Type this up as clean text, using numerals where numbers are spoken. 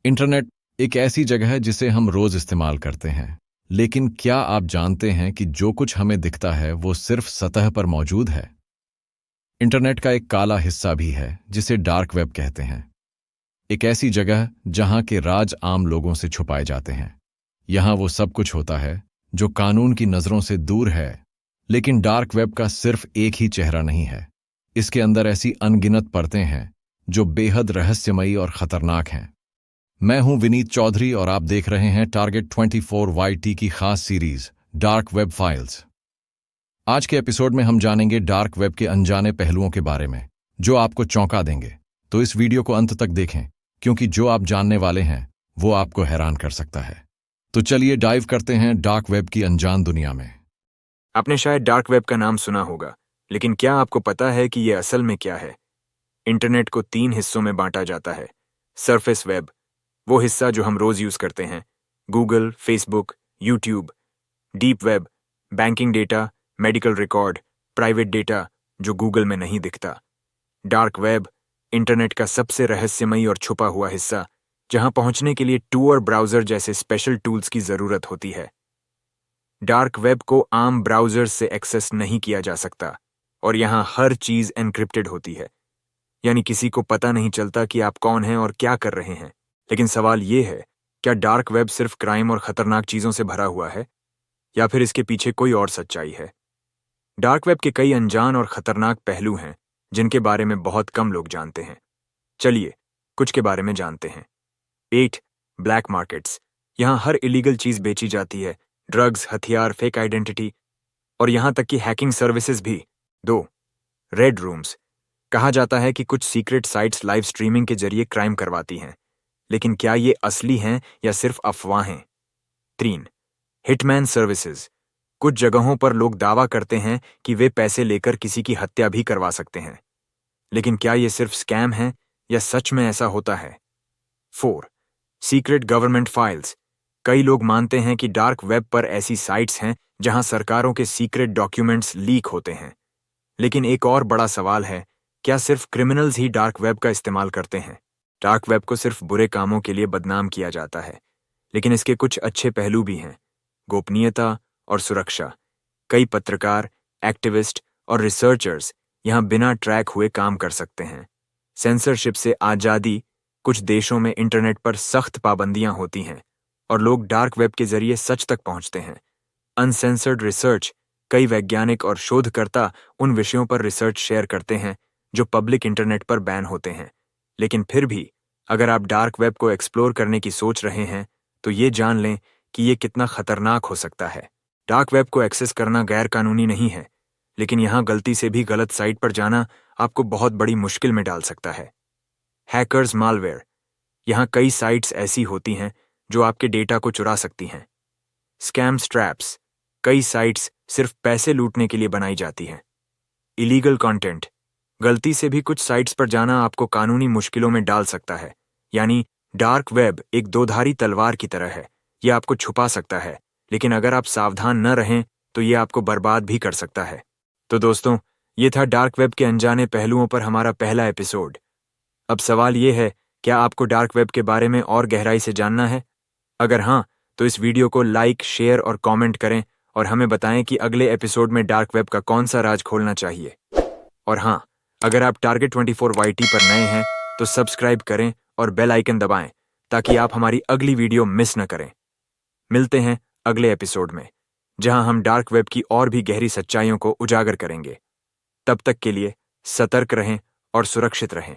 Internet एक ऐसी जगह है जिसे हम रोज इस्तेमाल करते हैं, लेकिन क्या आप जानते हैं कि जो कुछ हमें दिखता है वो सिर्फ सतह पर मौजूद है। इंटरनेट का एक काला हिस्सा भी है जिसे डार्क वेब कहते हैं। एक ऐसी जगह जहां के राज आम लोगों से छुपाए जाते हैं। यहां वो सब कुछ होता है जो कानून की नजरों से दूर है। लेकिन डार्क वेब का सिर्फ एक ही चेहरा नहीं है। इसके अंदर ऐसी अनगिनत परतें हैं जो बेहद रहस्यमयी और खतरनाक हैं। मैं हूं विनीत चौधरी और आप देख रहे हैं टारगेट 24 YT की खास सीरीज डार्क वेब फाइल्स। आज के एपिसोड में हम जानेंगे डार्क वेब के अनजाने पहलुओं के बारे में जो आपको चौंका देंगे। तो इस वीडियो को अंत तक देखें, क्योंकि जो आप जानने वाले हैं वो आपको हैरान कर सकता है। तो चलिए डाइव करते हैं डार्क वेब की अनजान दुनिया में। आपने शायद डार्क वेब का नाम सुना होगा, लेकिन क्या आपको पता है कि यह असल में क्या है? इंटरनेट को 3 हिस्सों में बांटा जाता है। सरफेस वेब, वो हिस्सा जो हम रोज यूज करते हैं, Google, Facebook, YouTube. Deep web, banking data, medical record, private data जो गूगल में नहीं दिखता। डार्क वेब, इंटरनेट का सबसे रहस्यमयी और छुपा हुआ हिस्सा, जहां पहुंचने के लिए टूर ब्राउजर जैसे स्पेशल टूल्स की जरूरत होती है। डार्क वेब को आम ब्राउजर से एक्सेस नहीं किया जा सकता और यहाँ हर चीज एन्क्रिप्टेड होती है, यानी किसी को पता नहीं चलता कि आप कौन हैं और क्या कर रहे हैं। लेकिन सवाल ये है, क्या डार्क वेब सिर्फ क्राइम और खतरनाक चीजों से भरा हुआ है, या फिर इसके पीछे कोई और सच्चाई है? डार्क वेब के कई अनजान और खतरनाक पहलू हैं जिनके बारे में बहुत कम लोग जानते हैं। चलिए कुछ के बारे में जानते हैं। 8 ब्लैक मार्केट्स, यहाँ हर इलीगल चीज बेची जाती है, ड्रग्स, हथियार, फेक आइडेंटिटी और यहाँ तक कि हैकिंग सर्विसेज भी। 2 रेड रूम्स, कहा जाता है कि कुछ सीक्रेट साइट्स लाइव स्ट्रीमिंग के जरिए क्राइम करवाती हैं, लेकिन क्या ये असली हैं या सिर्फ अफवाहें? 3 हिटमैन सर्विसेज, कुछ जगहों पर लोग दावा करते हैं कि वे पैसे लेकर किसी की हत्या भी करवा सकते हैं, लेकिन क्या ये सिर्फ स्कैम है या सच में ऐसा होता है? 4 सीक्रेट गवर्नमेंट फाइल्स, कई लोग मानते हैं कि डार्क वेब पर ऐसी साइट्स हैं जहां सरकारों के सीक्रेट डॉक्यूमेंट्स लीक होते हैं। लेकिन एक और बड़ा सवाल है, क्या सिर्फ क्रिमिनल्स ही डार्क वेब का इस्तेमाल करते हैं? डार्क वेब को सिर्फ बुरे कामों के लिए बदनाम किया जाता है, लेकिन इसके कुछ अच्छे पहलू भी हैं। गोपनीयता और सुरक्षा, कई पत्रकार, एक्टिविस्ट और रिसर्चर्स यहां बिना ट्रैक हुए काम कर सकते हैं। सेंसरशिप से आजादी, कुछ देशों में इंटरनेट पर सख्त पाबंदियां होती हैं और लोग डार्क वेब के जरिए सच तक पहुंचते हैं। अनसेंसर्ड रिसर्च, कई वैज्ञानिक और शोधकर्ता उन विषयों पर रिसर्च शेयर करते हैं जो पब्लिक इंटरनेट पर बैन होते हैं। लेकिन फिर भी अगर आप डार्क वेब को एक्सप्लोर करने की सोच रहे हैं, तो ये जान लें कि ये कितना खतरनाक हो सकता है। डार्क वेब को एक्सेस करना गैर कानूनी नहीं है, लेकिन यहाँ गलती से भी गलत साइट पर जाना आपको बहुत बड़ी मुश्किल में डाल सकता है। हैकर्स मालवेयर, यहाँ कई साइट्स ऐसी होती हैं जो आपके डेटा को चुरा सकती हैं। स्कैम स्ट्रैप्स, कई साइट्स सिर्फ पैसे लूटने के लिए बनाई जाती हैं। इलीगल कंटेंट, गलती से भी कुछ साइट्स पर जाना आपको कानूनी मुश्किलों में डाल सकता है। यानी डार्क वेब एक दोधारी तलवार की तरह है, यह आपको छुपा सकता है, लेकिन अगर आप सावधान न रहें तो यह आपको बर्बाद भी कर सकता है। तो दोस्तों, ये था डार्क वेब के अनजाने पहलुओं पर हमारा पहला एपिसोड। अब सवाल ये है, क्या आपको डार्क वेब के बारे में और गहराई से जानना है? अगर हाँ, तो इस वीडियो को लाइक, शेयर और कमेंट करें और हमें बताएं कि अगले एपिसोड में डार्क वेब का कौन सा राज खोलना चाहिए। और हाँ, अगर आप टारगेट 24 YT पर नए हैं तो सब्सक्राइब करें और बेल आइकन दबाएं ताकि आप हमारी अगली वीडियो मिस न करें। मिलते हैं अगले एपिसोड में, जहां हम डार्क वेब की और भी गहरी सच्चाइयों को उजागर करेंगे। तब तक के लिए सतर्क रहें और सुरक्षित रहें।